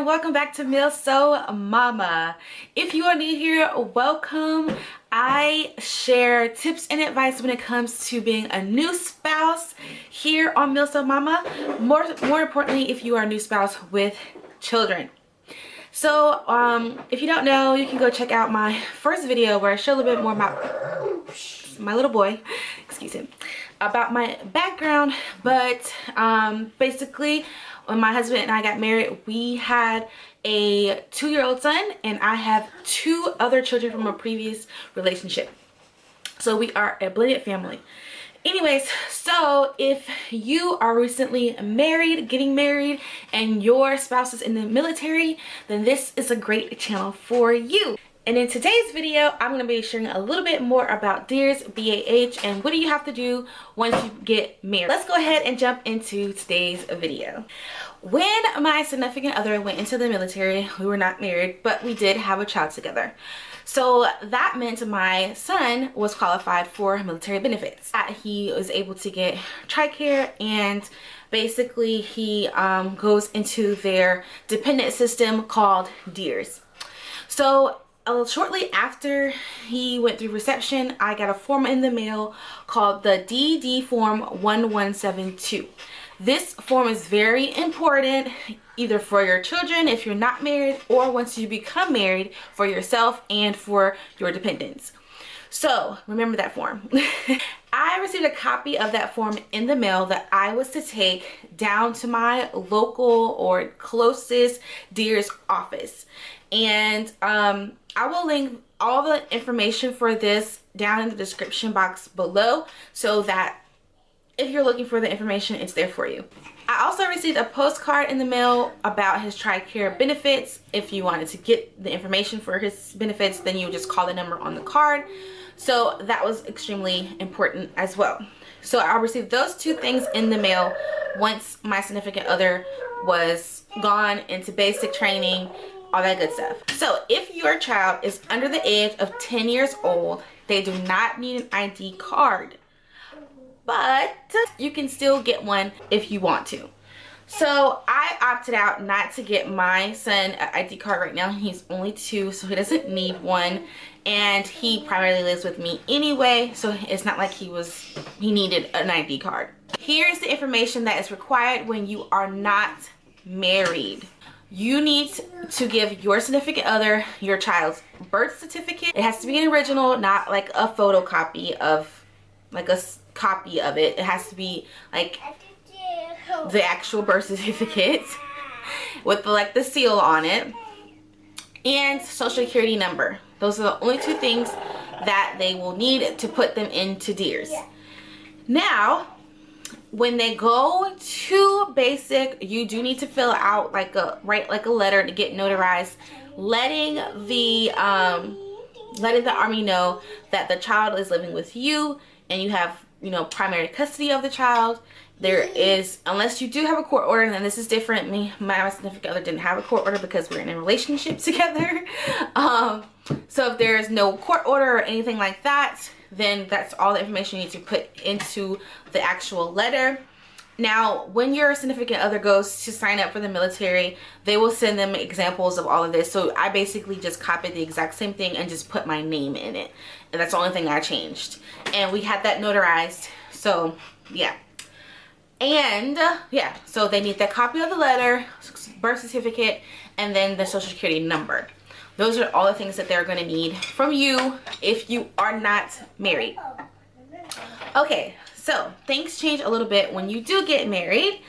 and welcome back to Milso Mama. If you are new here, welcome. I share tips and advice when it comes to being a new spouse here on Milso Mama. More importantly, if you are a new spouse with children. So if you don't know, you can go check out my first video where I show a little bit more about my little boy, excuse him, about my background. But basically, when my husband and I got married, we had a 2-year-old son, and I have 2 other children from a previous relationship. So we are a blended family. Anyways, so if you are recently married, getting married, and your spouse is in the military, then this is a great channel for you. And in today's video, I'm going to be sharing a little bit more about DEERS, BAH, and what do you have to do once you get married. Let's go ahead and jump into today's video. When my significant other went into the military, we were not married, but we did have a child together. So that meant my son was qualified for military benefits. He was able to get TRICARE, and basically he goes into their dependent system called DEERS. So shortly after he went through reception, I got a form in the mail called the DD Form 1172. This form is very important either for your children if you're not married, or once you become married, for yourself and for your dependents. So remember that form. I received a copy of that form in the mail that I was to take down to my local or closest DEERS office. And I will link all the information for this down in the description box below, so that if you're looking for the information, it's there for you. I also received a postcard in the mail about his TRICARE benefits. If you wanted to get the information for his benefits, then you would just call the number on the card. So that was extremely important as well. So I received those 2 things in the mail once my significant other was gone into basic training, all that good stuff. So if your child is under the age of 10 years old, they do not need an ID card, but you can still get one if you want to. So I opted out not to get my son an ID card right now. He's only 2, so he doesn't need one, and he primarily lives with me anyway, so it's not like he needed an ID card. Here's the information that is required when you are not married. You need to give your significant other your child's birth certificate. It has to be an original, not like a photocopy of, like a copy of it. It has to be like the actual birth certificate with the seal on it, and social security number. Those are the only 2 things that they will need to put them into DEERS. Now, when they go to basic, you do need to fill out write a letter to get notarized, letting the Army know that the child is living with you and you have, primary custody of the child. There is, unless you do have a court order, and then this is different. My significant other didn't have a court order because we're in a relationship together. So if there is no court order or anything like that, then that's all the information you need to put into the actual letter. Now, when your significant other goes to sign up for the military, they will send them examples of all of this. So I basically just copied the exact same thing and just put my name in it. And that's the only thing I changed. And we had that notarized. So, yeah. And, yeah. So they need that copy of the letter, birth certificate, and then the social security number. Those are all the things that they're going to need from you if you are not married. Okay, so things change a little bit when you do get married.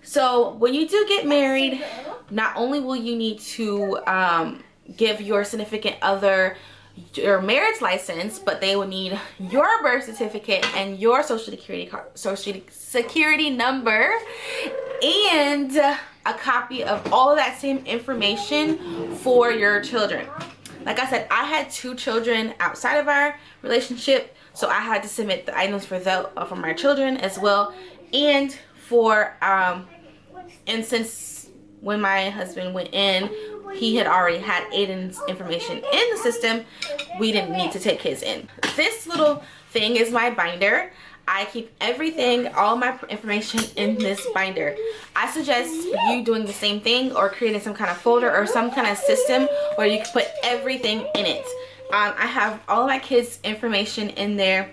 So when you do get married, not only will you need to give your significant other your marriage license, but they will need your birth certificate and your social security number, and a copy of all of that same information for your children. Like I said, I had 2 children outside of our relationship, so I had to submit the items for my children as well. And for and since when my husband went in, he had already had Aiden's information in the system, we didn't need to take his in. This little thing is my binder. I keep everything, all my information in this binder. I suggest you doing the same thing or creating some kind of folder or some kind of system where you can put everything in it. I have all of my kids' information in there.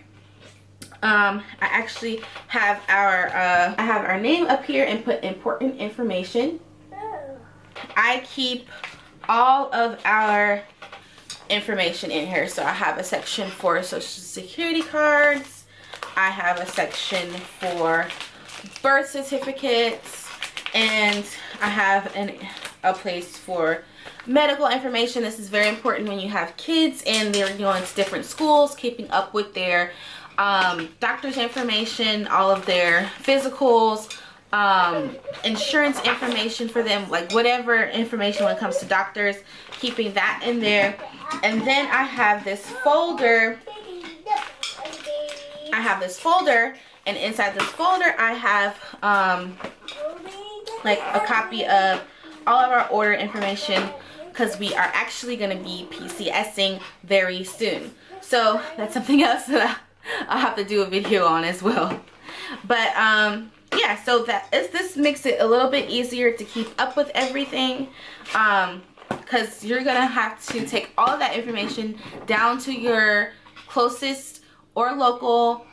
I actually have our name up here and put important information. I keep all of our information in here. So I have a section for social security cards. I have a section for birth certificates, and I have a place for medical information. This is very important when you have kids and they're going to different schools, keeping up with their doctor's information, all of their physicals, insurance information for them, like whatever information when it comes to doctors, keeping that in there. And then I have this folder. And inside this folder I have like a copy of all of our order information, because we are actually going to be PCSing very soon. So that's something else that I'll have to do a video on as well. But yeah, so this makes it a little bit easier to keep up with everything, because you're gonna have to take all of that information down to your closest or local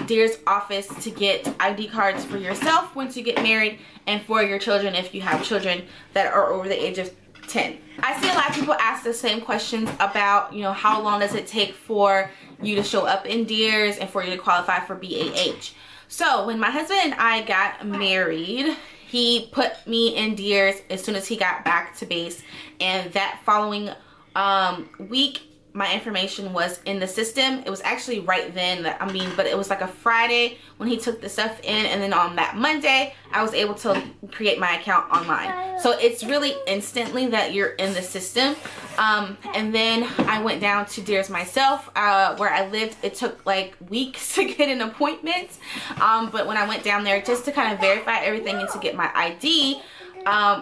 DEERS office to get ID cards for yourself once you get married, and for your children if you have children that are over the age of 10. I see a lot of people ask the same questions about, you know, how long does it take for you to show up in DEERS and for you to qualify for BAH. So when my husband and I got married, he put me in DEERS as soon as he got back to base, and that following week my information was in the system. It was actually right then, but it was like a Friday when he took the stuff in, and then on that Monday I was able to create my account online. So it's really instantly that you're in the system. And then I went down to DEERS myself, where I lived. It took like weeks to get an appointment, but when I went down there just to kind of verify everything and to get my ID,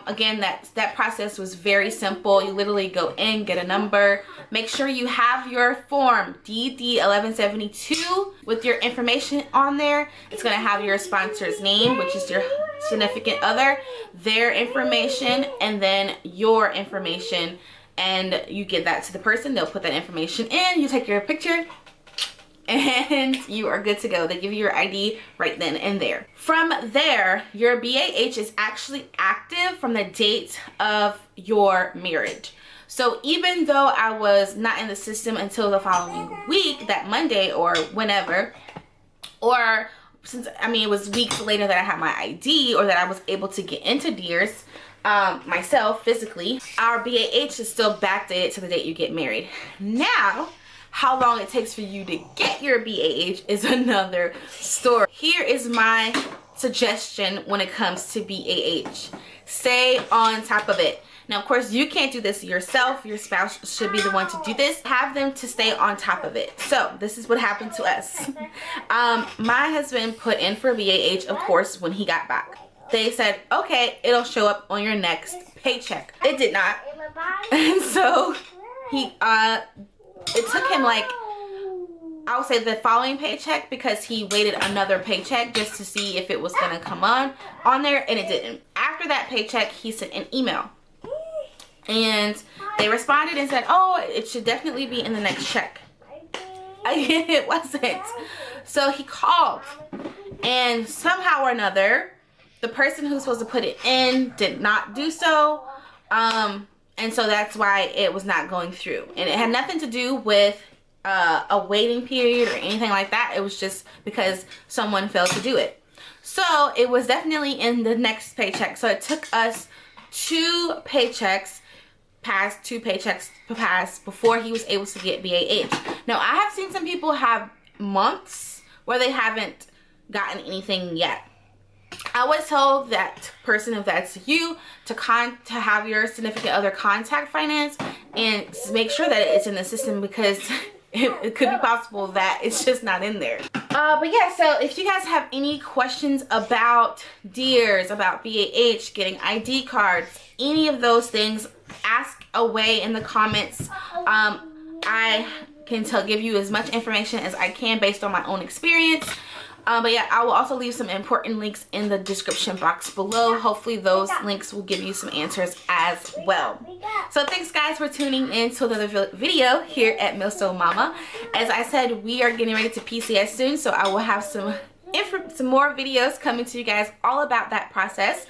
again, that process was very simple. You literally go in, get a number, make sure you have your form DD 1172 with your information on there. It's going to have your sponsor's name, which is your significant other, their information, and then your information, and you give that to the person. They'll put that information in, you take your picture, and you are good to go. They give you your ID right then and there. From there, your BAH is actually active from the date of your marriage. So even though I was not in the system until the following week, that Monday or whenever, or since, I mean, it was weeks later that I had my ID or that I was able to get into DEERS myself physically, our BAH is still backdated to the date you get married. Now, how long it takes for you to get your BAH is another story. Here is my suggestion when it comes to BAH. Stay on top of it. Now, of course, you can't do this yourself. Your spouse should be the one to do this. Have them to stay on top of it. So this is what happened to us. My husband put in for BAH, of course, when he got back. They said, okay, it'll show up on your next paycheck. It did not. And so it took him like, I would say the following paycheck, because he waited another paycheck just to see if it was gonna come on there, and it didn't. After that paycheck, he sent an email, and they responded and said, oh, it should definitely be in the next check. It wasn't. So he called, and somehow or another, the person who's supposed to put it in did not do so. And so that's why it was not going through. And it had nothing to do with a waiting period or anything like that. It was just because someone failed to do it. So it was definitely in the next paycheck. So it took us two paychecks before he was able to get BAH. Now, I have seen some people have months where they haven't gotten anything yet. I would tell that person, if that's you, to have your significant other contact finance and make sure that it's in the system, because it could be possible that it's just not in there. But yeah, so if you guys have any questions about DEERS, about BAH, getting ID cards, any of those things, ask away in the comments. I can give you as much information as I can based on my own experience. But yeah, I will also leave some important links in the description box below. Hopefully those links will give you some answers as well. So thanks guys for tuning in to another video here at Milso Mama. As I said, we are getting ready to PCS soon, so I will have some more videos coming to you guys all about that process.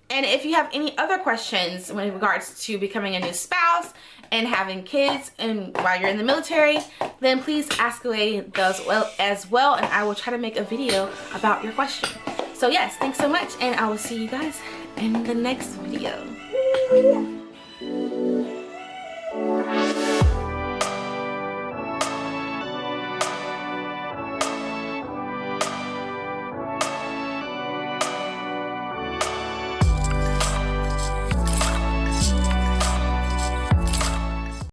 And if you have any other questions in regards to becoming a new spouse and having kids and while you're in the military, then please ask away those as well, and I will try to make a video about your question. So yes, thanks so much, and I will see you guys in the next video.